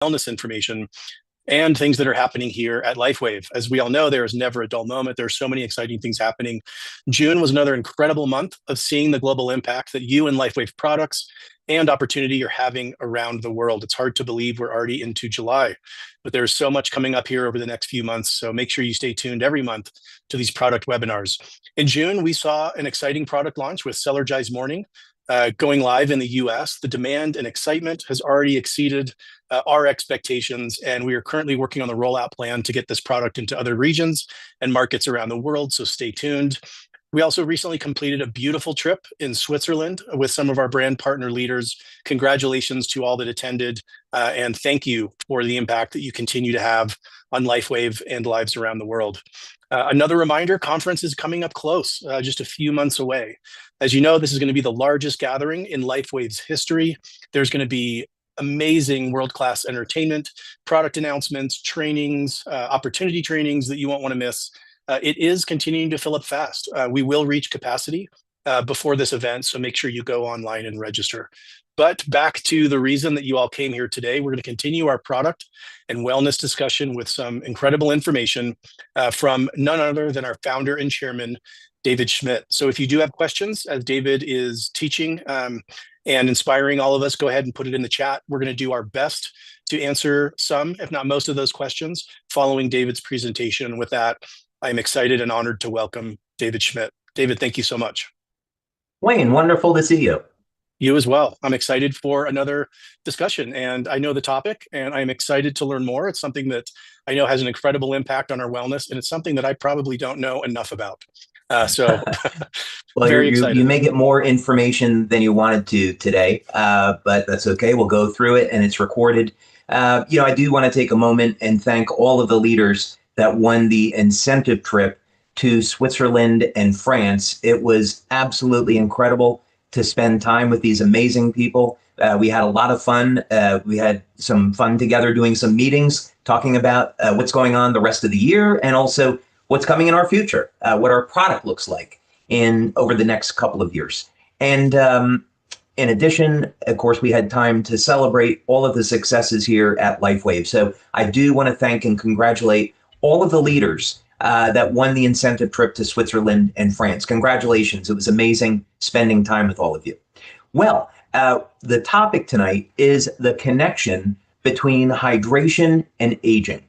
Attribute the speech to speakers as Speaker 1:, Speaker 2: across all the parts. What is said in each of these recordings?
Speaker 1: wellness information and things that are happening here at LifeWave. As we all know, there is never a dull moment. There are so many exciting things happening. June was another incredible month of seeing the global impact that you and LifeWave products and opportunity are having around the world. It's hard to believe we're already into July, but there's so much coming up here over the next few months. So make sure you stay tuned every month to these product webinars. In June, we saw an exciting product launch with Cellular Morning going live in the US. The demand and excitement has already exceeded our expectations, and we are currently working on the rollout plan to get this product into other regions and markets around the world, so stay tuned. We also recently completed a beautiful trip in Switzerland with some of our brand partner leaders. Congratulations to all that attended, and thank you for the impact that you continue to have on LifeWave and lives around the world. Another reminder, conference is coming up close, just a few months away. As you know, this is going to be the largest gathering in LifeWave's history. There's going to be amazing world-class entertainment, product announcements, trainings, opportunity trainings that you won't want to miss. It is continuing to fill up fast. We will reach capacity before this event, so make sure you go online and register. But back to the reason that you all came here today, we're going to continue our product and wellness discussion with some incredible information from none other than our founder and chairman, David Schmidt. So if you do have questions, as David is teaching and inspiring all of us, go ahead and put it in the chat. We're going to do our best to answer some, if not most of those questions following David's presentation. With that, I'm excited and honored to welcome David Schmidt. David, thank you so much.
Speaker 2: Wayne, wonderful to see you.
Speaker 1: You as well. I'm excited for another discussion, and I know the topic, and I'm excited to learn more. It's something that I know has an incredible impact on our wellness, and it's something that I probably don't know enough about. So
Speaker 2: well,
Speaker 1: very excited.
Speaker 2: You may get more information than you wanted to today, but that's okay. We'll go through it, and it's recorded. I do want to take a moment and thank all of the leaders that won the incentive trip to Switzerland and France. It was absolutely incredible to spend time with these amazing people. We had a lot of fun. We had some fun together doing some meetings, talking about what's going on the rest of the year, and also what's coming in our future, what our product looks like over the next couple of years. And in addition, of course, we had time to celebrate all of the successes here at LifeWave. So I do want to thank and congratulate all of the leaders that won the incentive trip to Switzerland and France. Congratulations. It was amazing spending time with all of you. Well, the topic tonight is the connection between hydration and aging.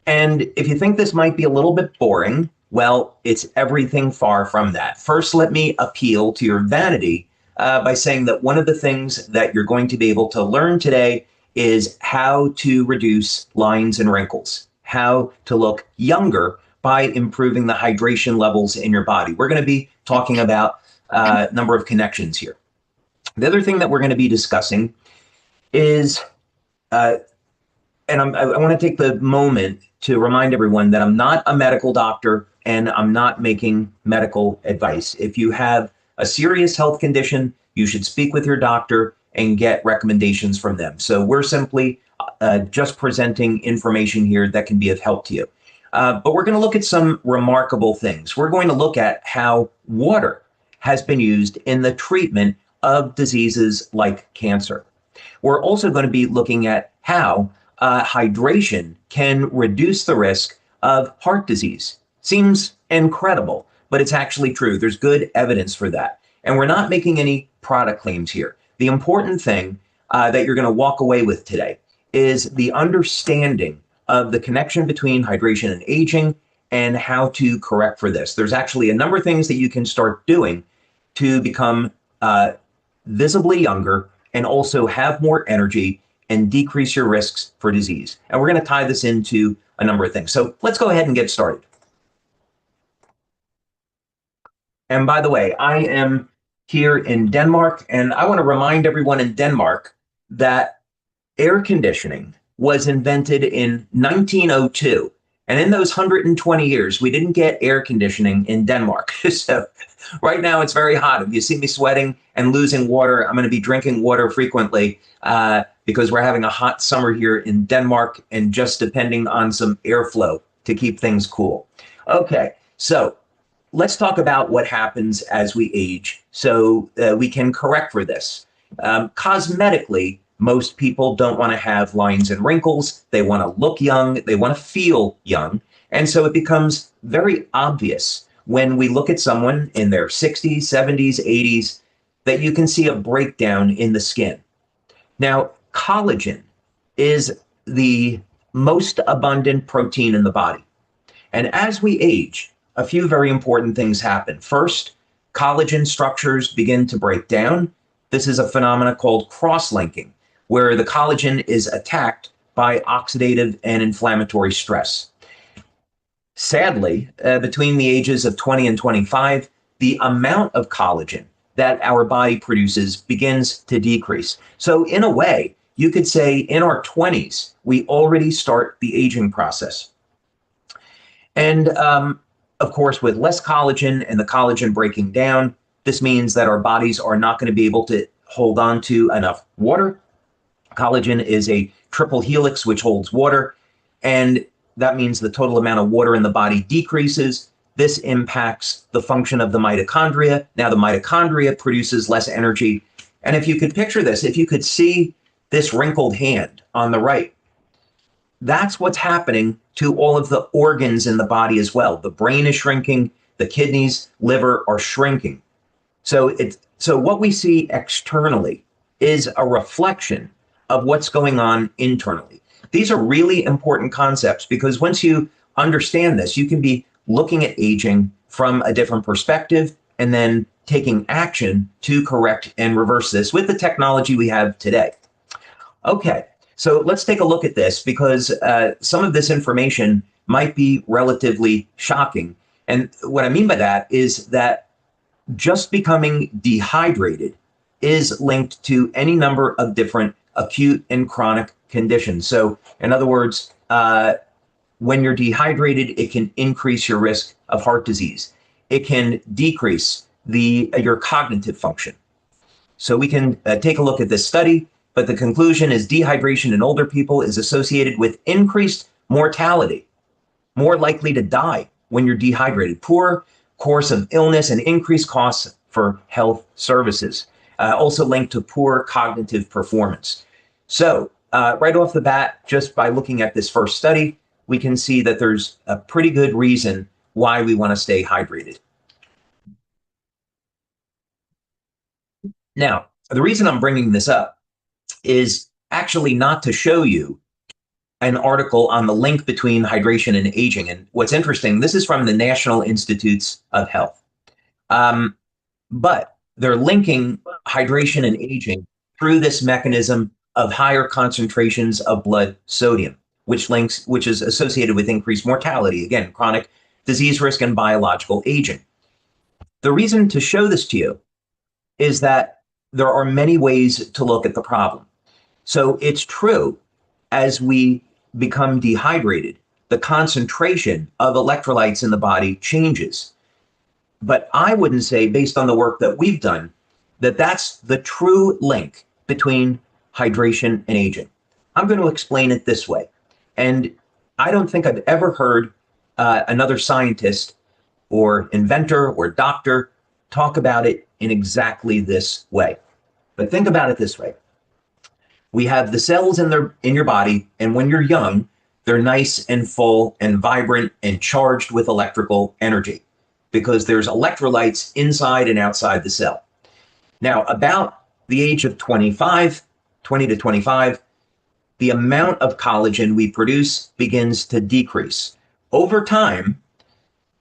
Speaker 2: And if you think this might be a little bit boring, well, it's everything far from that. First, let me appeal to your vanity by saying that one of the things that you're going to be able to learn today is how to reduce lines and wrinkles, how to look younger by improving the hydration levels in your body. We're going to be talking about a number of connections here. The other thing that we're going to be discussing is, I want to take the moment to remind everyone that I'm not a medical doctor and I'm not making medical advice. If you have a serious health condition, you should speak with your doctor and get recommendations from them. So we're simply just presenting information here that can be of help to you. But we're going to look at some remarkable things. We're going to look at how water has been used in the treatment of diseases like cancer. We're also going to be looking at how hydration can reduce the risk of heart disease. Seems incredible, but it's actually true. There's good evidence for that. And we're not making any product claims here. The important thing that you're going to walk away with today is the understanding of the connection between hydration and aging and how to correct for this. There's actually a number of things that you can start doing to become visibly younger and also have more energy and decrease your risks for disease. And we're going to tie this into a number of things. So let's go ahead and get started. And by the way, I am here in Denmark, and I want to remind everyone in Denmark that air conditioning was invented in 1902. And in those 120 years, we didn't get air conditioning in Denmark. So right now it's very hot. If you see me sweating and losing water, I'm going to be drinking water frequently because we're having a hot summer here in Denmark and just depending on some airflow to keep things cool. Okay, so let's talk about what happens as we age so we can correct for this. Cosmetically, Most people don't want to have lines and wrinkles. They want to look young. They want to feel young. And so it becomes very obvious when we look at someone in their 60s, 70s, 80s, that you can see a breakdown in the skin. Now, collagen is the most abundant protein in the body. And as we age, a few very important things happen. First, collagen structures begin to break down. This is a phenomenon called cross-linking, where the collagen is attacked by oxidative and inflammatory stress. Sadly, between the ages of 20 and 25, the amount of collagen that our body produces begins to decrease. So in a way, you could say in our 20s, we already start the aging process. And of course, with less collagen and the collagen breaking down, this means that our bodies are not going to be able to hold on to enough water. Collagen is a triple helix which holds water, and that means the total amount of water in the body decreases. This impacts the function of the mitochondria. Now the mitochondria produces less energy. And if you could picture this, if you could see this wrinkled hand on the right, that's what's happening to all of the organs in the body as well. The brain is shrinking, the kidneys, liver are shrinking. So what we see externally is a reflection of what's going on internally. These are really important concepts because once you understand this, you can be looking at aging from a different perspective and then taking action to correct and reverse this with the technology we have today. Okay, so let's take a look at this because some of this information might be relatively shocking. And what I mean by that is that just becoming dehydrated is linked to any number of different acute and chronic conditions. So in other words, when you're dehydrated, it can increase your risk of heart disease. It can decrease your cognitive function. So we can take a look at this study, but the conclusion is dehydration in older people is associated with increased mortality, more likely to die when you're dehydrated, poor course of illness, and increased costs for health services, also linked to poor cognitive performance. So right off the bat, just by looking at this first study, we can see that there's a pretty good reason why we want to stay hydrated. Now, the reason I'm bringing this up is actually not to show you an article on the link between hydration and aging. And what's interesting, this is from the National Institutes of Health. But they're linking hydration and aging through this mechanism of higher concentrations of blood sodium, which is associated with increased mortality, again, chronic disease risk and biological aging. The reason to show this to you is that there are many ways to look at the problem. So it's true, as we become dehydrated, the concentration of electrolytes in the body changes. But I wouldn't say, based on the work that we've done, that that's the true link between hydration and aging. I'm going to explain it this way. And I don't think I've ever heard another scientist or inventor or doctor talk about it in exactly this way. But think about it this way. We have the cells in your body, and when you're young, they're nice and full and vibrant and charged with electrical energy because there's electrolytes inside and outside the cell. Now, about the age of 20 to 25, the amount of collagen we produce begins to decrease. Over time,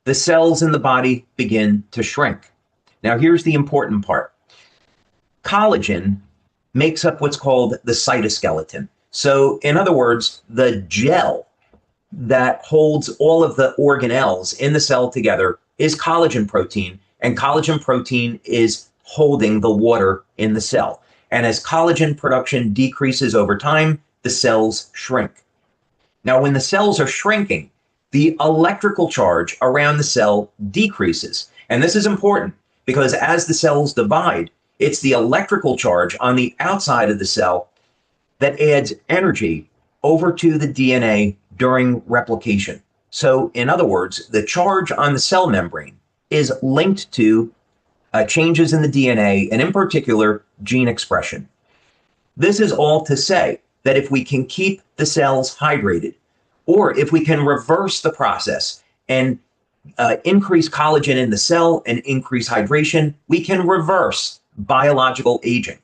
Speaker 2: the cells in the body begin to shrink. Now, here's the important part. Collagen makes up what's called the cytoskeleton. So, in other words, the gel that holds all of the organelles in the cell together is collagen protein, and collagen protein is holding the water in the cell. And as collagen production decreases over time, the cells shrink. Now, when the cells are shrinking, the electrical charge around the cell decreases. And this is important because as the cells divide, it's the electrical charge on the outside of the cell that adds energy over to the DNA during replication. So, in other words, the charge on the cell membrane is linked to changes in the DNA, and in particular, gene expression. This is all to say that if we can keep the cells hydrated, or if we can reverse the process and increase collagen in the cell and increase hydration, we can reverse biological aging.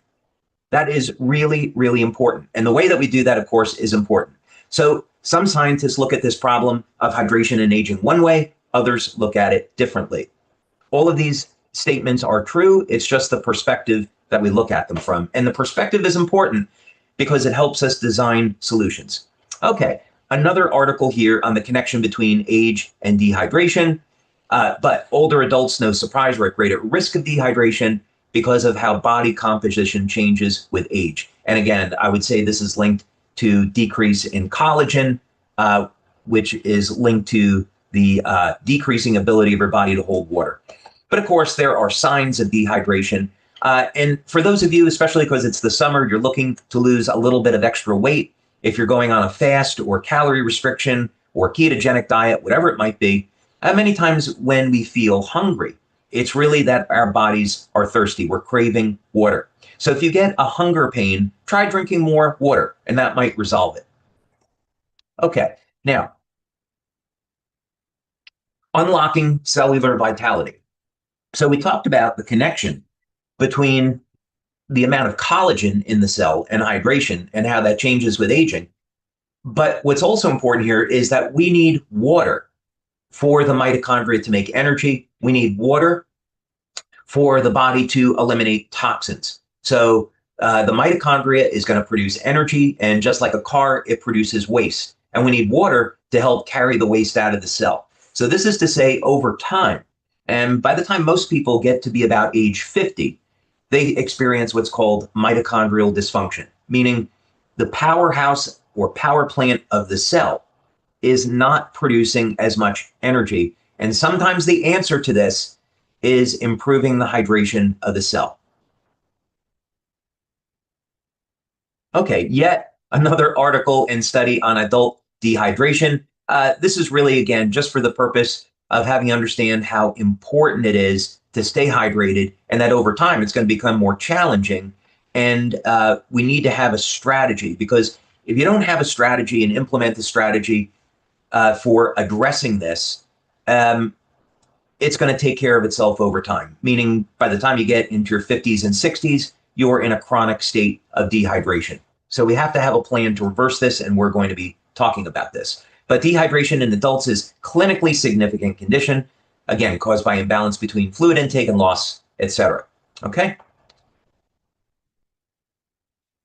Speaker 2: That is really, really important. And the way that we do that, of course, is important. So some scientists look at this problem of hydration and aging one way, others look at it differently. All of these statements are true. It's just the perspective that we look at them from. And the perspective is important because it helps us design solutions. Okay, another article here on the connection between age and dehydration. But older adults, no surprise, are at greater risk of dehydration because of how body composition changes with age. And again, I would say this is linked to decrease in collagen, which is linked to the decreasing ability of your body to hold water. But of course, there are signs of dehydration. And for those of you, especially because it's the summer, you're looking to lose a little bit of extra weight. If you're going on a fast or calorie restriction or ketogenic diet, whatever it might be, many times when we feel hungry, it's really that our bodies are thirsty. We're craving water. So if you get a hunger pain, try drinking more water, and that might resolve it. Okay, now, unlocking cellular vitality. So we talked about the connection between the amount of collagen in the cell and hydration and how that changes with aging. But what's also important here is that we need water for the mitochondria to make energy. We need water for the body to eliminate toxins. So the mitochondria is going to produce energy, and just like a car, it produces waste. And we need water to help carry the waste out of the cell. So this is to say, over time, and by the time most people get to be about age 50, they experience what's called mitochondrial dysfunction, meaning the powerhouse or power plant of the cell is not producing as much energy. And sometimes the answer to this is improving the hydration of the cell. Okay, yet another article and study on adult dehydration. This is really, again, just for the purpose of having you understand how important it is to stay hydrated, and that over time it's going to become more challenging. And we need to have a strategy, because if you don't have a strategy and implement the strategy for addressing this, it's going to take care of itself over time, meaning by the time you get into your 50s and 60s, you're in a chronic state of dehydration. So we have to have a plan to reverse this, and we're going to be talking about this. But dehydration in adults is a clinically significant condition, again, caused by imbalance between fluid intake and loss, etc. Okay?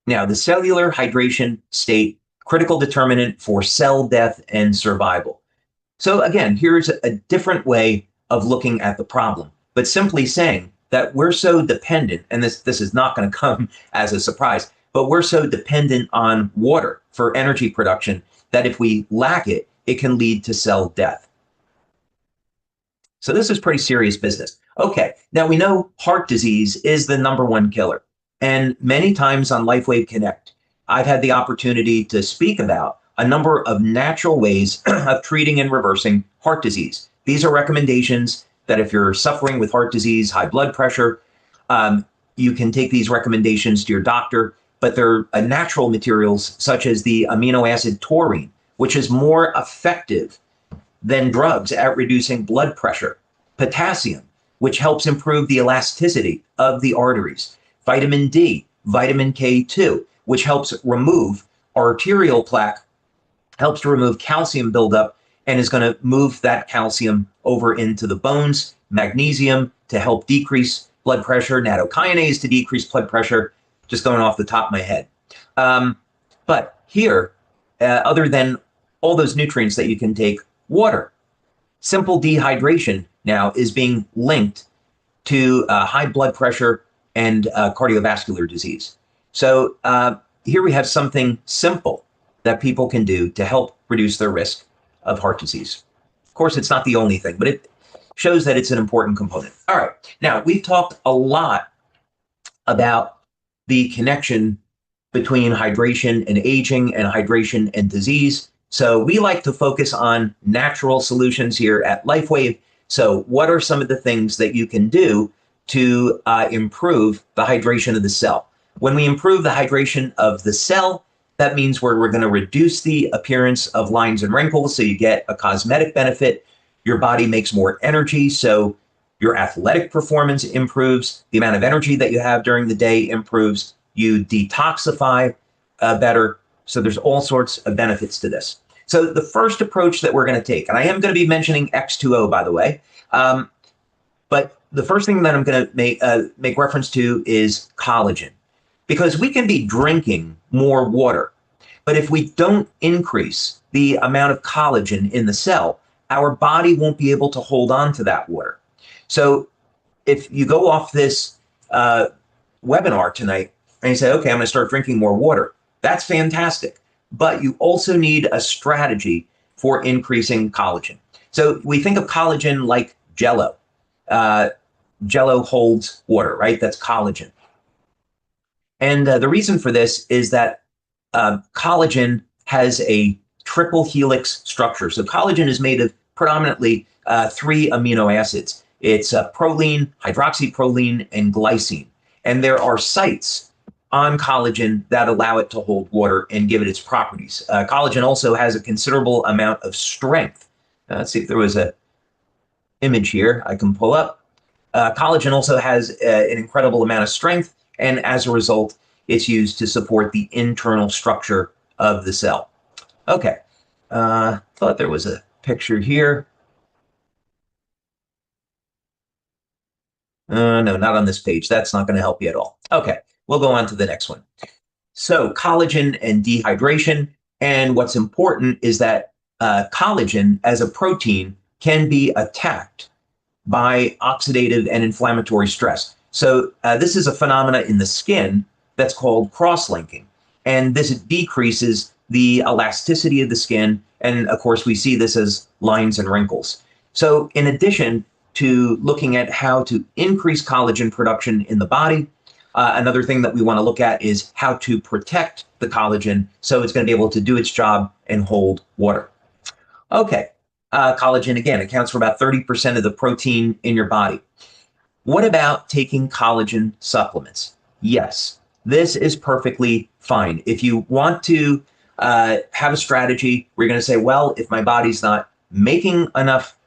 Speaker 2: Now, the cellular hydration state, critical determinant for cell death and survival. So again, here's a different way of looking at the problem, but simply saying that we're so dependent, and this is not going to come as a surprise, but we're so dependent on water for energy production that if we lack it, it can lead to cell death. So this is pretty serious business. Okay, now we know heart disease is the #1 killer. And many times on LifeWave Connect, I've had the opportunity to speak about a number of natural ways of treating and reversing heart disease. These are recommendations that if you're suffering with heart disease, high blood pressure, you can take these recommendations to your doctor, but they're natural materials such as the amino acid taurine, which is more effective than drugs at reducing blood pressure. Potassium, which helps improve the elasticity of the arteries. Vitamin D, vitamin K2, which helps remove arterial plaque, helps to remove calcium buildup, and is going to move that calcium over into the bones. Magnesium to help decrease blood pressure. Nattokinase to decrease blood pressure, just going off the top of my head. But here, other than all those nutrients that you can take, water. Simple dehydration now is being linked to high blood pressure and cardiovascular disease. So here we have something simple that people can do to help reduce their risk of heart disease. Of course, it's not the only thing, but it shows that it's an important component. All right, now we've talked a lot about the connection between hydration and aging and hydration and disease. So we like to focus on natural solutions here at LifeWave. So what are some of the things that you can do to improve the hydration of the cell? When we improve the hydration of the cell, that means we're going to reduce the appearance of lines and wrinkles, so you get a cosmetic benefit. Your body makes more energy, so your athletic performance improves. The amount of energy that you have during the day improves. You detoxify better. So there's all sorts of benefits to this. So the first approach that we're going to take, and I am going to be mentioning X2O, by the way, but the first thing that I'm going to make reference to is collagen, because we can be drinking more water, but if we don't increase the amount of collagen in the cell, our body won't be able to hold on to that water. So if you go off this webinar tonight and you say, okay, I'm going to start drinking more water, that's fantastic. But you also need a strategy for increasing collagen. So we think of collagen like Jello. Jello holds water, right? That's collagen. And the reason for this is that collagen has a triple helix structure. So collagen is made of predominantly 3 amino acids. It's proline, hydroxyproline, and glycine. And there are sites on collagen that allow it to hold water and give it its properties. Collagen also has a considerable amount of strength. Let's see if there was an image here I can pull up. Collagen also has an incredible amount of strength, and as a result, it's used to support the internal structure of the cell. Okay, thought there was a picture here. No, not on this page. That's not going to help you at all. Okay, we'll go on to the next one. So collagen and dehydration. And what's important is that collagen as a protein can be attacked by oxidative and inflammatory stress. So this is a phenomena in the skin that's called cross-linking. And this decreases the elasticity of the skin. And of course, we see this as lines and wrinkles. So in addition to looking at how to increase collagen production in the body, another thing that we want to look at is how to protect the collagen so it's going to be able to do its job and hold water. Okay, collagen, again, accounts for about 30% of the protein in your body. What about taking collagen supplements? Yes, this is perfectly fine. If you want to have a strategy, we're going to say, well, if my body's not making enough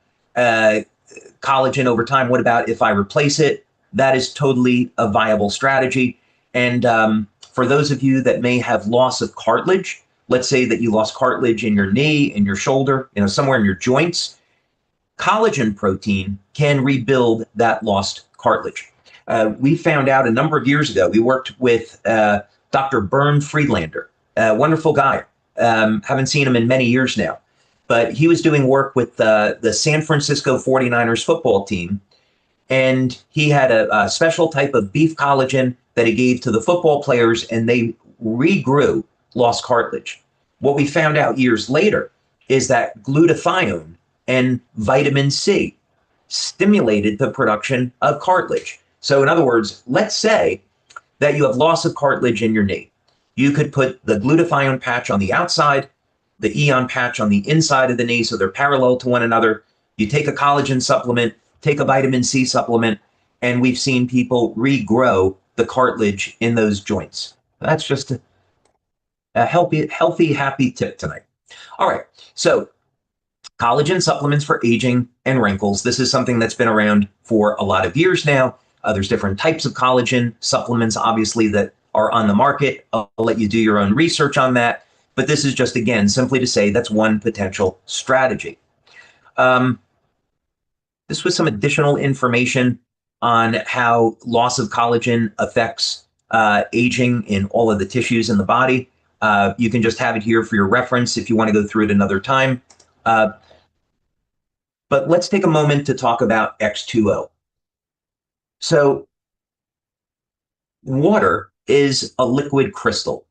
Speaker 2: collagen over time, what about if I replace it? That is totally a viable strategy. And for those of you that may have loss of cartilage, let's say that you lost cartilage in your knee, in your shoulder, somewhere in your joints, collagen protein can rebuild that lost cartilage. We found out a number of years ago, we worked with Dr. Bernd Friedlander, a wonderful guy. Haven't seen him in many years now, but he was doing work with the San Francisco 49ers football team. And he had a special type of beef collagen that he gave to the football players, and they regrew lost cartilage. What we found out years later is that glutathione and vitamin C stimulated the production of cartilage. So in other words, let's say that you have loss of cartilage in your knee. You could put the glutathione patch on the outside, the Eon patch on the inside of the knee, so they're parallel to one another. You take a collagen supplement, take a vitamin C supplement, and we've seen people regrow the cartilage in those joints. That's just a healthy, happy tip tonight. All right, so collagen supplements for aging and wrinkles. This is something that's been around for a lot of years now. There's different types of collagen supplements, obviously, that are on the market. I'll let you do your own research on that. But this is just, again, simply to say that's one potential strategy. This was some additional information on how loss of collagen affects aging in all of the tissues in the body. You can just have it here for your reference if you want to go through it another time. But let's take a moment to talk about X2O. So water is a liquid crystal,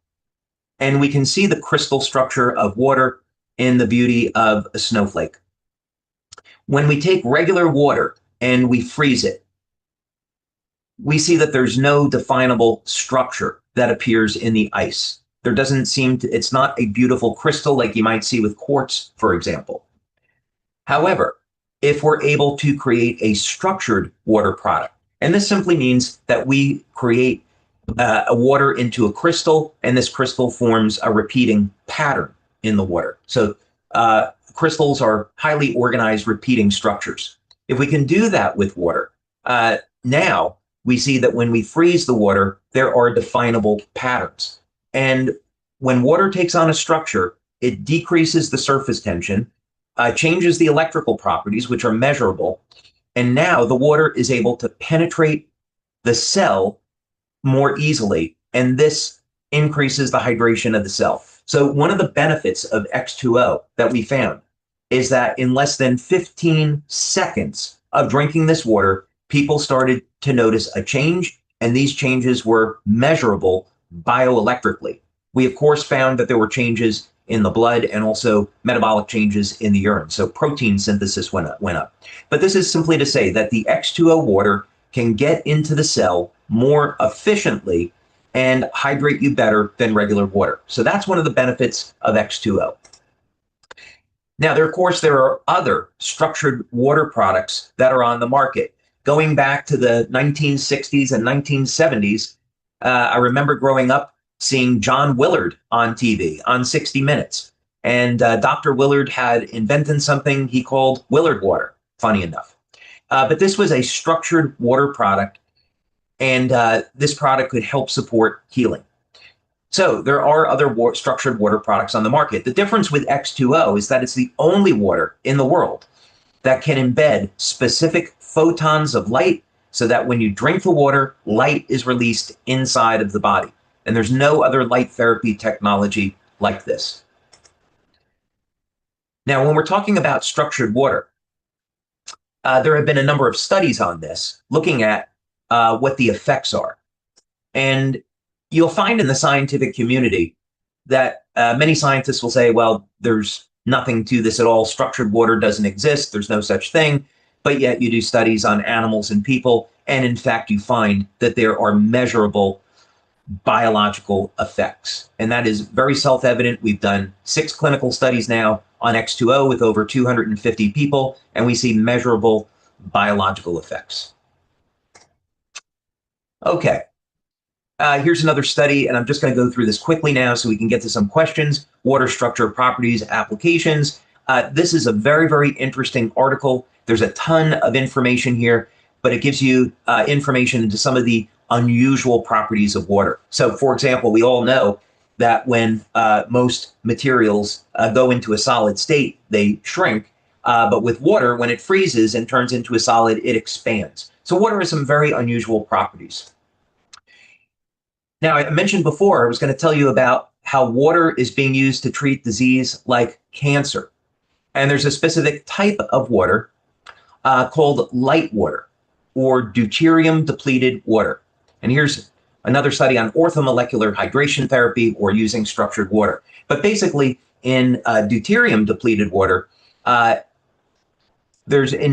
Speaker 2: and we can see the crystal structure of water in the beauty of a snowflake. When we take regular water and we freeze it, we see that there's no definable structure that appears in the ice. There doesn't seem to, it's not a beautiful crystal like you might see with quartz, for example. However, if we're able to create a structured water product, and this simply means that we create water into a crystal, and this crystal forms a repeating pattern in the water. So crystals are highly organized repeating structures. If we can do that with water, now we see that when we freeze the water, there are definable patterns. And when water takes on a structure, it decreases the surface tension, changes the electrical properties, which are measurable, and now the water is able to penetrate the cell more easily, and this increases the hydration of the cell. So one of the benefits of X2O that we found is that in less than 15 seconds of drinking this water, people started to notice a change, and these changes were measurable bioelectrically. We, of course, found that there were changes in the blood and also metabolic changes in the urine. So protein synthesis went up. But this is simply to say that the X2O water can get into the cell more efficiently and hydrate you better than regular water. So that's one of the benefits of X2O. Now, of course, there are other structured water products that are on the market. Going back to the 1960s and 1970s, I remember growing up seeing John Willard on TV on 60 Minutes. And Dr. Willard had invented something he called Willard water, funny enough. But this was a structured water product, and this product could help support healing. So there are other structured water products on the market. The difference with X2O is that it's the only water in the world that can embed specific photons of light so that when you drink the water, light is released inside of the body. And there's no other light therapy technology like this. Now, when we're talking about structured water, there have been a number of studies on this looking at what the effects are. And you'll find in the scientific community that many scientists will say, well, there's nothing to this at all. Structured water doesn't exist. There's no such thing. But yet you do studies on animals and people. And in fact, you find that there are measurable biological effects. And that is very self-evident. We've done 6 clinical studies now on X2O with over 250 people, and we see measurable biological effects. Okay. Here's another study, and I'm just going to go through this quickly now so we can get to some questions. Water structure properties applications. This is a very, very interesting article. There's a ton of information here, but it gives you information into some of the unusual properties of water. So, for example, we all know that when most materials go into a solid state, they shrink. But with water, when it freezes and turns into a solid, it expands. So water has some very unusual properties. Now, I mentioned before, I was going to tell you about how water is being used to treat disease like cancer. And there's a specific type of water called light water or deuterium-depleted water. And here's another study on orthomolecular hydration therapy or using structured water. But basically, in deuterium-depleted water, in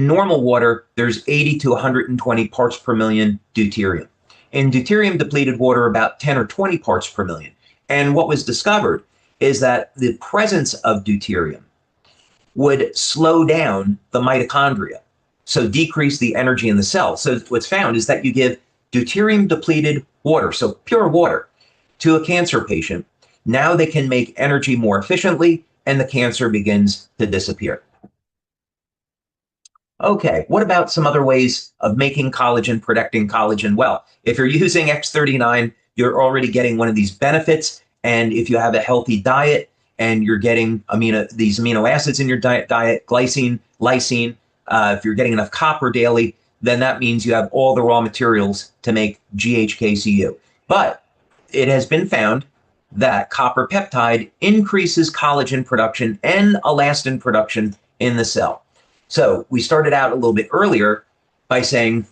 Speaker 2: normal water, there's 80 to 120 parts per million deuterium. In deuterium-depleted water, about 10 or 20 parts per million. And what was discovered is that the presence of deuterium would slow down the mitochondria, so decrease the energy in the cell. So what's found is that you give deuterium-depleted water, so pure water, to a cancer patient. Now they can make energy more efficiently, and the cancer begins to disappear. Okay, what about some other ways of making collagen, protecting collagen? Well, if you're using X39, you're already getting one of these benefits. And if you have a healthy diet and you're getting these amino acids in your diet, glycine, lysine, if you're getting enough copper daily, then that means you have all the raw materials to make GHKCU. But it has been found that copper peptide increases collagen production and elastin production in the cell. So we started out a little bit earlier by saying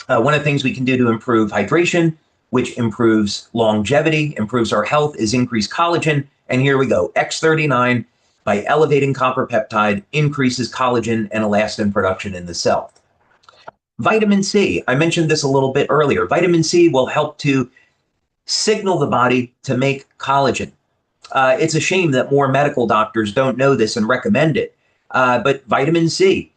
Speaker 2: one of the things we can do to improve hydration, which improves longevity, improves our health, is increase collagen. And here we go. X39, by elevating copper peptide, increases collagen and elastin production in the cell. Vitamin C, I mentioned this a little bit earlier. Vitamin C will help to signal the body to make collagen. It's a shame that more medical doctors don't know this and recommend it. But vitamin C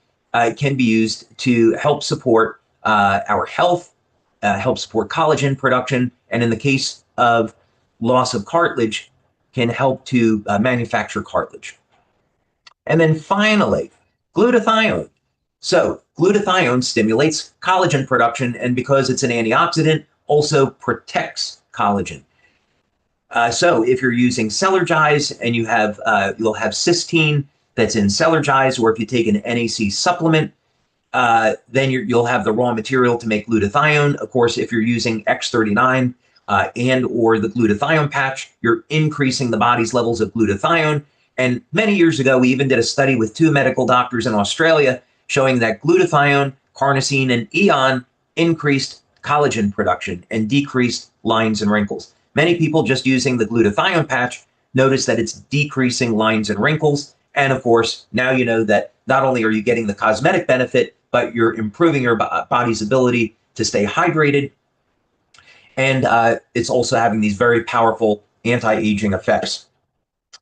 Speaker 2: can be used to help support our health, help support collagen production, and in the case of loss of cartilage, can help to manufacture cartilage. And then finally, glutathione. So glutathione stimulates collagen production, and because it's an antioxidant, also protects collagen. So if you're using Cellergize and you have, you'll have cysteine that's in Cellergize, or if you take an NAC supplement, then you'll have the raw material to make glutathione. Of course, if you're using X39 and or the glutathione patch, you're increasing the body's levels of glutathione. And many years ago, we even did a study with 2 medical doctors in Australia showing that glutathione, carnosine, and eon increased collagen production and decreased lines and wrinkles. Many people just using the glutathione patch notice that it's decreasing lines and wrinkles. And of course, now you know that not only are you getting the cosmetic benefit, but you're improving your body's ability to stay hydrated. And it's also having these very powerful anti-aging effects.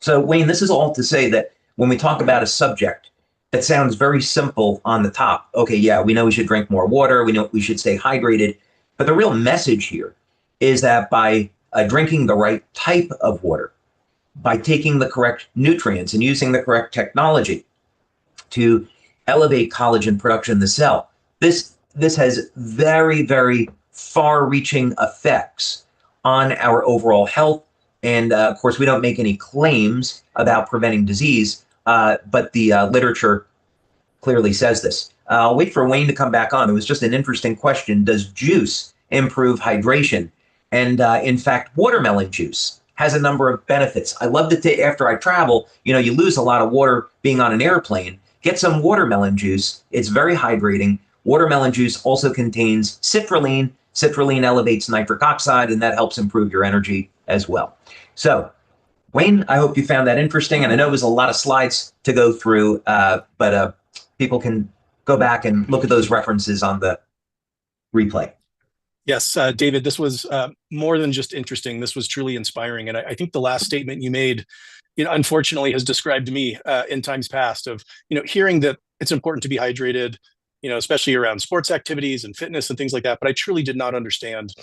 Speaker 2: So Wayne, this is all to say that when we talk about a subject that sounds very simple on the top, okay, yeah, we know we should drink more water, we know we should stay hydrated, but the real message here is that by drinking the right type of water, by taking the correct nutrients and using the correct technology to elevate collagen production in the cell, this has very, very far-reaching effects on our overall health. And of course, we don't make any claims about preventing disease, but the literature clearly says this. I'll wait for Wayne to come back on. It was just an interesting question. Does juice improve hydration? And in fact, watermelon juice has a number of benefits. I love to take, after I travel, you lose a lot of water being on an airplane. Get some watermelon juice. It's very hydrating. Watermelon juice also contains citrulline. Citrulline elevates nitric oxide, and that helps improve your energy as well. So, Wayne, I hope you found that interesting. And I know it was a lot of slides to go through, but people can go back and look at those references on the replay.
Speaker 1: Yes, David, this was more than just interesting. This was truly inspiring. And I think the last statement you made, unfortunately has described me in times past of, hearing that it's important to be hydrated, especially around sports activities and fitness and things like that. But I truly did not understand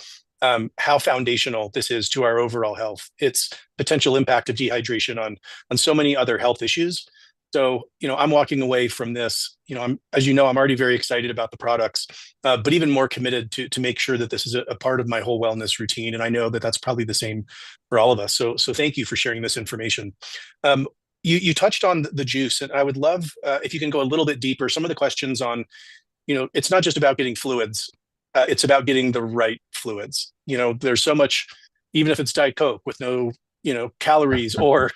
Speaker 1: how foundational this is to our overall health. Its potential impact of dehydration on so many other health issues. So, I'm walking away from this, as I'm already very excited about the products, but even more committed to make sure that this is a part of my whole wellness routine. And I know that that's probably the same for all of us. So thank you for sharing this information. You touched on the juice, and I would love if you can go a little bit deeper. Some of the questions on, it's not just about getting fluids. It's about getting the right fluids. There's so much, even if it's Diet Coke with no calories or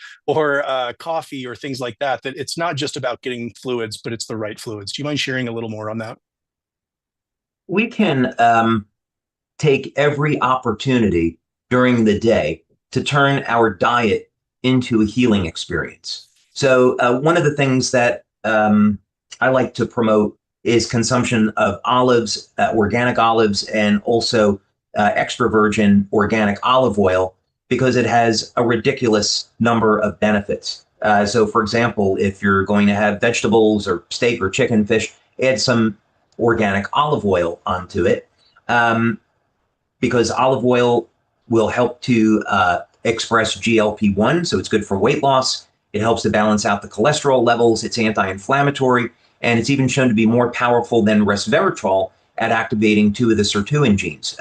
Speaker 1: coffee or things like that it's not just about getting fluids, but it's the right fluids. Do you mind sharing a little more on that?
Speaker 2: We can take every opportunity during the day to turn our diet into a healing experience. So one of the things that I like to promote is consumption of olives, organic olives, and also extra virgin organic olive oil, because it has a ridiculous number of benefits. So for example, if you're going to have vegetables or steak or chicken, fish, add some organic olive oil onto it, because olive oil will help to express GLP-1, so it's good for weight loss. It helps to balance out the cholesterol levels. It's anti-inflammatory, and it's even shown to be more powerful than resveratrol at activating 2 of the sirtuin genes,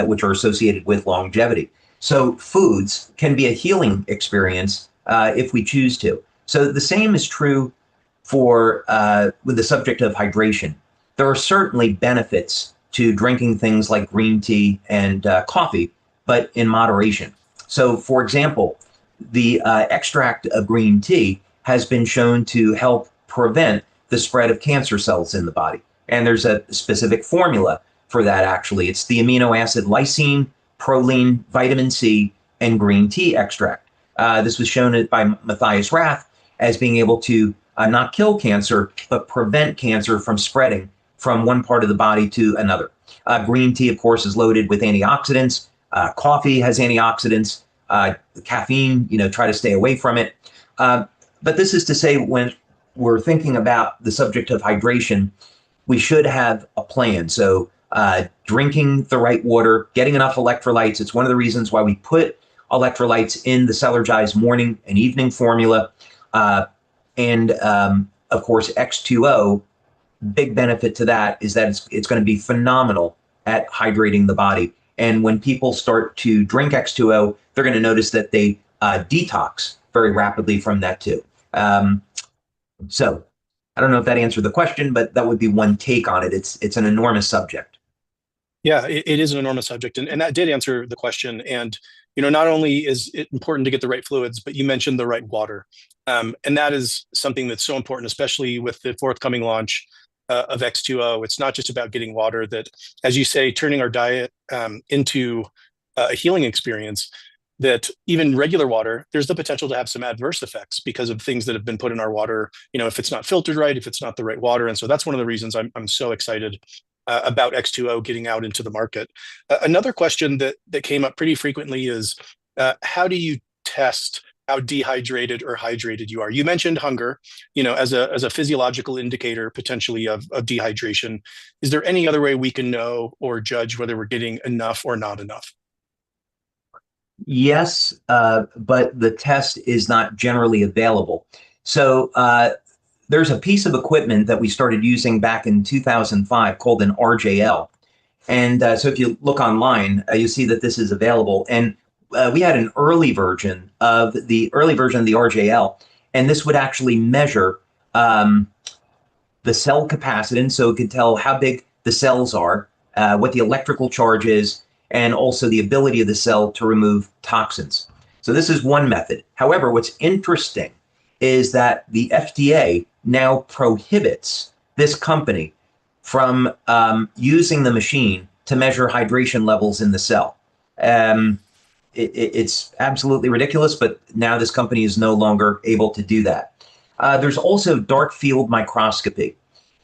Speaker 2: which are associated with longevity. So foods can be a healing experience if we choose to. So the same is true for with the subject of hydration. There are certainly benefits to drinking things like green tea and coffee, but in moderation. So for example, the extract of green tea has been shown to help prevent the spread of cancer cells in the body. And there's a specific formula for that, actually. It's the amino acid lysine, proline, vitamin C, and green tea extract. This was shown by Matthias Rath as being able to not kill cancer, but prevent cancer from spreading from one part of the body to another. Green tea, of course, is loaded with antioxidants. Coffee has antioxidants. Caffeine, try to stay away from it. But this is to say, when we're thinking about the subject of hydration, we should have a plan. So drinking the right water, getting enough electrolytes. It's one of the reasons why we put electrolytes in the Cellulargize morning and evening formula. And of course, X2O, big benefit to that is that it's going to be phenomenal at hydrating the body. And when people start to drink X2O, they're going to notice that they detox very rapidly from that too. So I don't know if that answered the question, but that would be one take on it. It's an enormous subject.
Speaker 1: Yeah, it is an enormous subject, and that did answer the question. And not only is it important to get the right fluids, but you mentioned the right water, and that is something that's so important, especially with the forthcoming launch of X2O. It's not just about getting water; that, as you say, turning our diet into a healing experience. That even regular water, there's the potential to have some adverse effects because of things that have been put in our water. If it's not filtered right, if it's not the right water, and so that's one of the reasons I'm so excited about X2O getting out into the market. Another question that came up pretty frequently is how do you test how dehydrated or hydrated you are? You mentioned hunger, as a physiological indicator potentially of dehydration. Is there any other way we can know or judge whether we're getting enough or not enough?
Speaker 2: Yes, but the test is not generally available. So there's a piece of equipment that we started using back in 2005 called an RJL. And so if you look online, you see that this is available. And we had an early version of the RJL, and this would actually measure the cell capacitance, so it could tell how big the cells are, what the electrical charge is, and also the ability of the cell to remove toxins. So this is one method. However, what's interesting is that the FDA now prohibits this company from using the machine to measure hydration levels in the cell. It's absolutely ridiculous, but now this company is no longer able to do that. There's also dark field microscopy,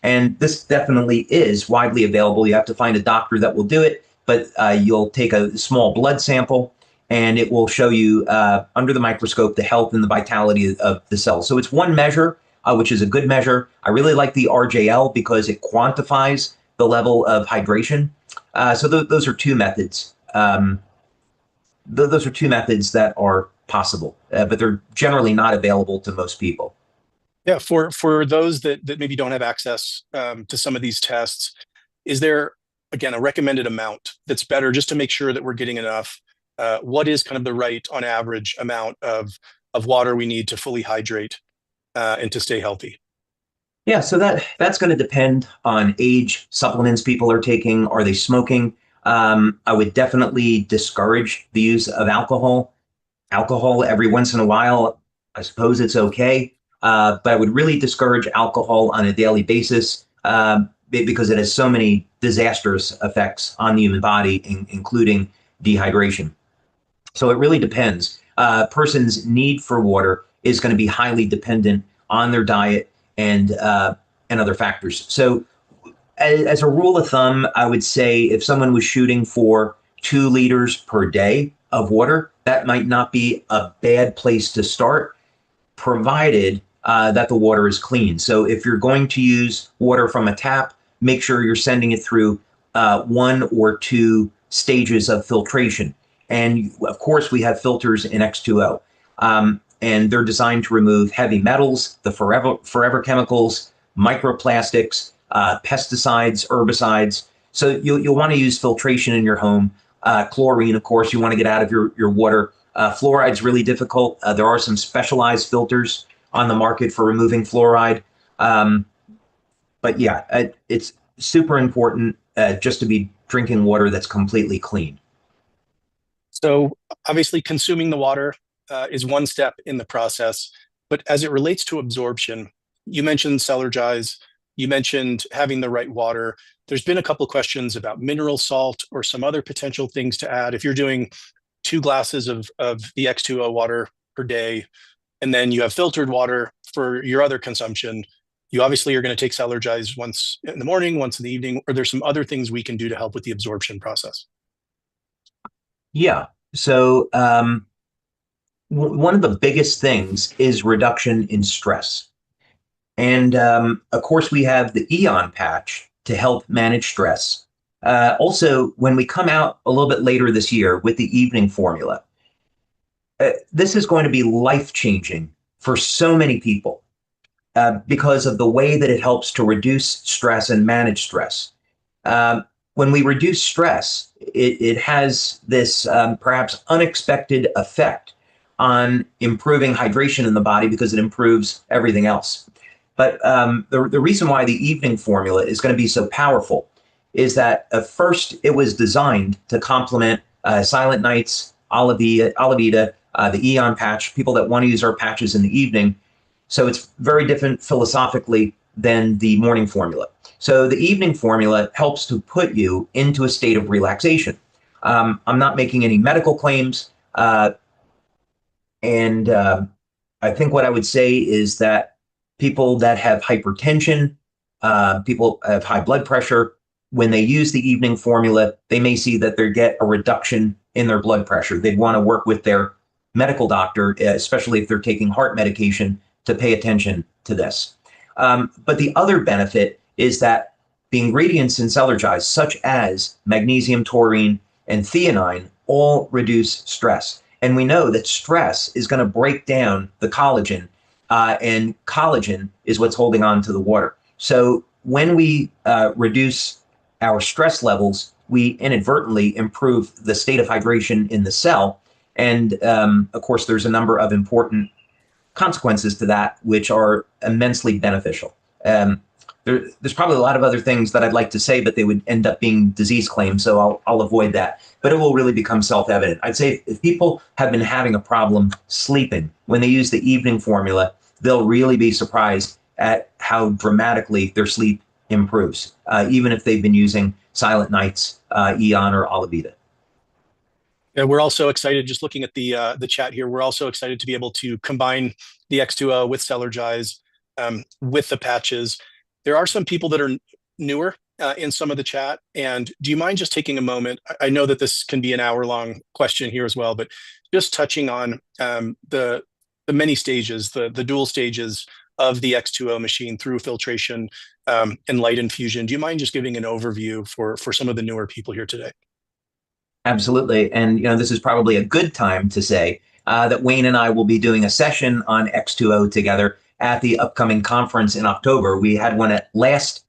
Speaker 2: and this definitely is widely available. You have to find a doctor that will do it, but you'll take a small blood sample and it will show you under the microscope the health and the vitality of the cells. So it's one measure, which is a good measure. I really like the RJL because it quantifies the level of hydration. So those are two methods. Those are two methods that are possible, but they're generally not available to most people.
Speaker 1: Yeah, for those that maybe don't have access to some of these tests, is there again a recommended amount that's better just to make sure that we're getting enough? What is kind of the right, on average, amount of water we need to fully hydrate and to stay healthy?
Speaker 2: Yeah, so that's going to depend on age, supplements people are taking, are they smoking? I would definitely discourage the use of alcohol. Alcohol every once in a while, I suppose it's okay, but I would really discourage alcohol on a daily basis because it has so many disastrous effects on the human body, including dehydration. So it really depends. A person's need for water is going to be highly dependent on their diet and other factors. So as a rule of thumb, I would say if someone was shooting for 2 liters per day of water, that might not be a bad place to start, provided that the water is clean. So if you're going to use water from a tap, make sure you're sending it through 1 or 2 stages of filtration. And of course, we have filters in X2O, and they're designed to remove heavy metals, the forever chemicals, microplastics, pesticides, herbicides. So you'll want to use filtration in your home. Chlorine, of course, you want to get out of your water. Fluoride's really difficult. There are some specialized filters on the market for removing fluoride. But yeah, it's super important just to be drinking water that's completely clean.
Speaker 1: So obviously, consuming the water is one step in the process, but as it relates to absorption, you mentioned Cellulargize, you mentioned having the right water. There's been a couple of questions about mineral salt or some other potential things to add. If you're doing 2 glasses of the X2O water per day, and then you have filtered water for your other consumption, you obviously are going to take Cellulargize once in the morning, once in the evening, or there's some other things we can do to help with the absorption process.
Speaker 2: Yeah. So one of the biggest things is reduction in stress. And of course, we have the Eon patch to help manage stress. Also, when we come out a little bit later this year with the evening formula, this is going to be life changing for so many people because of the way that it helps to reduce stress and manage stress. When we reduce stress, it has this perhaps unexpected effect on improving hydration in the body because it improves everything else. But the reason why the evening formula is going to be so powerful is that first it was designed to complement Silent Nights, Olivita, the Eon patch, people that want to use our patches in the evening. So it's very different philosophically than the morning formula. So the evening formula helps to put you into a state of relaxation. I'm not making any medical claims. And I think what I would say is that people that have hypertension, people have high blood pressure, when they use the evening formula, they may see that they get a reduction in their blood pressure. They'd want to work with their medical doctor, especially if they're taking heart medication, to pay attention to this. But the other benefit is that the ingredients in Cellular, such as magnesium, taurine, and theanine, all reduce stress. And we know that stress is going to break down the collagen, and collagen is what's holding on to the water. So when we reduce our stress levels, we inadvertently improve the state of hydration in the cell. And of course, there's a number of important consequences to that, which are immensely beneficial. There's probably a lot of other things that I'd like to say, but they would end up being disease claims, so I'll avoid that. But it will really become self-evident. I'd say if people have been having a problem sleeping, when they use the evening formula, they'll really be surprised at how dramatically their sleep improves, even if they've been using Silent Nights, Eon, or Olivita.
Speaker 1: Yeah, we're also excited, just looking at the chat here, we're also excited to be able to combine the X2O with Cellular, with the patches. There are some people that are newer in some of the chat. And do you mind just taking a moment? I know that this can be an hour-long question here as well, but just touching on the many stages, the dual stages of the X2O machine through filtration and light infusion. Do you mind just giving an overview for some of the newer people here today?
Speaker 2: Absolutely. And, this is probably a good time to say that Wayne and I will be doing a session on X2O together at the upcoming conference in October. We had one at last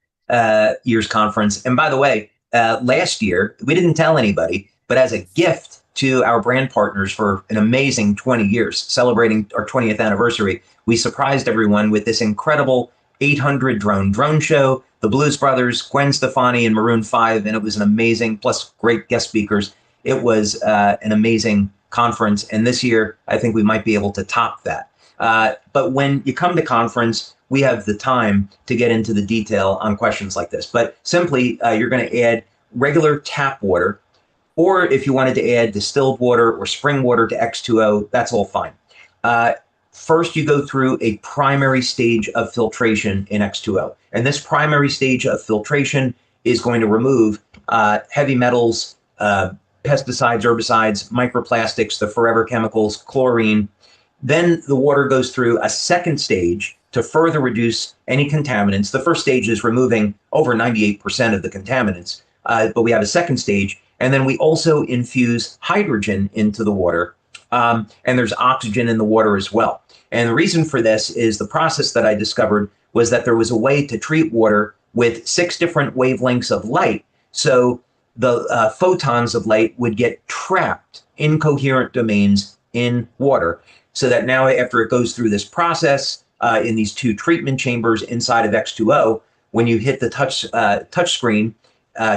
Speaker 2: year's conference. And by the way, last year, we didn't tell anybody, but as a gift to our brand partners for an amazing 20 years, celebrating our 20th anniversary, we surprised everyone with this incredible 800 drone show, the Blues Brothers, Gwen Stefani, and Maroon 5, and it was an amazing, plus great guest speakers. It was an amazing conference, and this year, I think we might be able to top that. But when you come to conference, we have the time to get into the detail on questions like this. But simply, you're going to add regular tap water, or if you wanted to add distilled water or spring water to X2O, that's all fine. First, you go through a primary stage of filtration in X2O. And this primary stage of filtration is going to remove heavy metals, pesticides, herbicides, microplastics, the forever chemicals, chlorine. Then the water goes through a second stage to further reduce any contaminants. The first stage is removing over 98% of the contaminants, but we have a second stage. And then we also infuse hydrogen into the water, and there's oxygen in the water as well. And the reason for this is the process that I discovered was that there was a way to treat water with 6 different wavelengths of light. So the photons of light would get trapped in coherent domains in water, so that now after it goes through this process in these 2 treatment chambers inside of X2O, when you hit the touch screen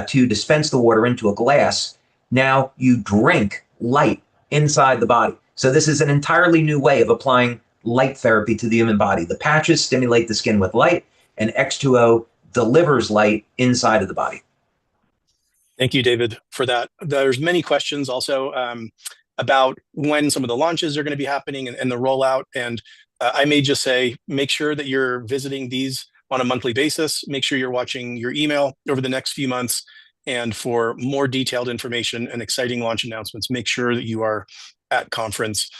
Speaker 2: to dispense the water into a glass, now you drink light inside the body. So this is an entirely new way of applying light therapy to the human body. The patches stimulate the skin with light, and X2O delivers light inside of the body.
Speaker 1: Thank you, David, for that. There's many questions also about when some of the launches are going to be happening and the rollout. And I may just say, make sure that you're visiting these on a monthly basis. Make sure you're watching your email over the next few months. And for more detailed information and exciting launch announcements, make sure that you are at conference.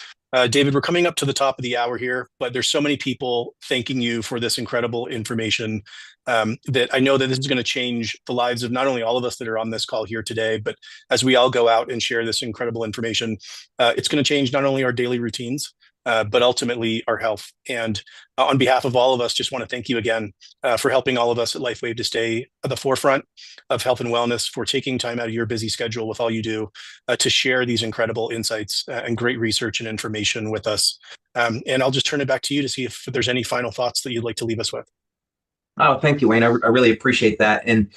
Speaker 1: David, we're coming up to the top of the hour here, but there's so many people thanking you for this incredible information that I know that this is going to change the lives of not only all of us that are on this call here today, but as we all go out and share this incredible information, it's going to change not only our daily routines, but ultimately our health. And on behalf of all of us, just want to thank you again for helping all of us at LifeWave to stay at the forefront of health and wellness, for taking time out of your busy schedule with all you do to share these incredible insights and great research and information with us. And I'll just turn it back to you to see if there's any final thoughts that you'd like to leave us with.
Speaker 2: Oh, thank you, Wayne. I really appreciate that. And,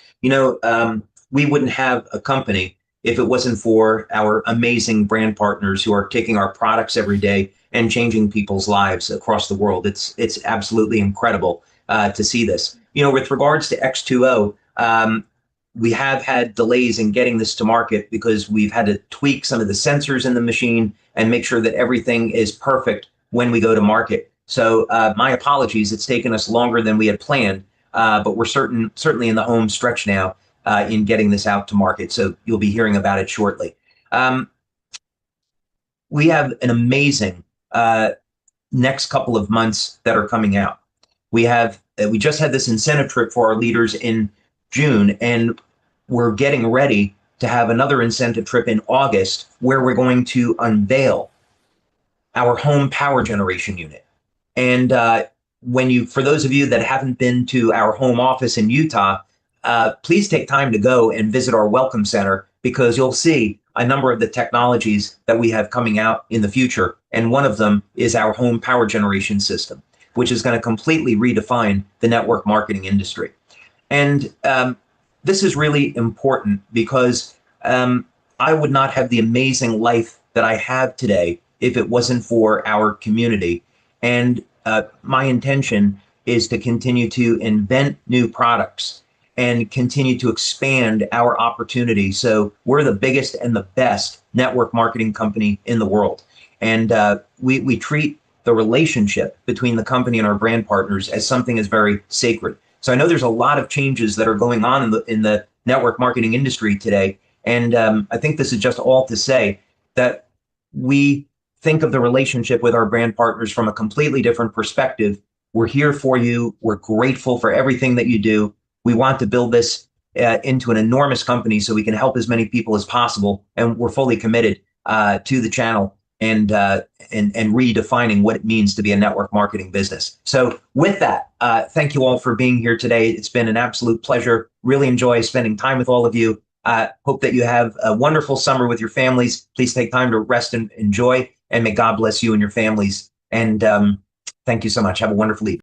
Speaker 2: we wouldn't have a company if it wasn't for our amazing brand partners who are taking our products every day and changing people's lives across the world. It's absolutely incredible to see this. With regards to X2O, we have had delays in getting this to market because we've had to tweak some of the sensors in the machine and make sure that everything is perfect when we go to market. So my apologies, it's taken us longer than we had planned, but we're certainly in the home stretch now in getting this out to market. So you'll be hearing about it shortly. We have an amazing next couple of months that are coming out. We just had this incentive trip for our leaders in June, and we're getting ready to have another incentive trip in August where we're going to unveil our home power generation unit. And for those of you that haven't been to our home office in Utah, please take time to go and visit our welcome center, because you'll see a number of the technologies that we have coming out in the future. And one of them is our home power generation system, which is going to completely redefine the network marketing industry. And this is really important because I would not have the amazing life that I have today if it wasn't for our community. And my intention is to continue to invent new products and continue to expand our opportunity. So we're the biggest and the best network marketing company in the world. And we treat the relationship between the company and our brand partners as something that's very sacred. So I know there's a lot of changes that are going on in the network marketing industry today. And I think this is just all to say that we think of the relationship with our brand partners from a completely different perspective. We're here for you. We're grateful for everything that you do. We want to build this into an enormous company so we can help as many people as possible. And we're fully committed to the channel and redefining what it means to be a network marketing business. So with that, thank you all for being here today. It's been an absolute pleasure. Really enjoy spending time with all of you. Hope that you have a wonderful summer with your families. Please take time to rest and enjoy, and may God bless you and your families. And thank you so much. Have a wonderful evening.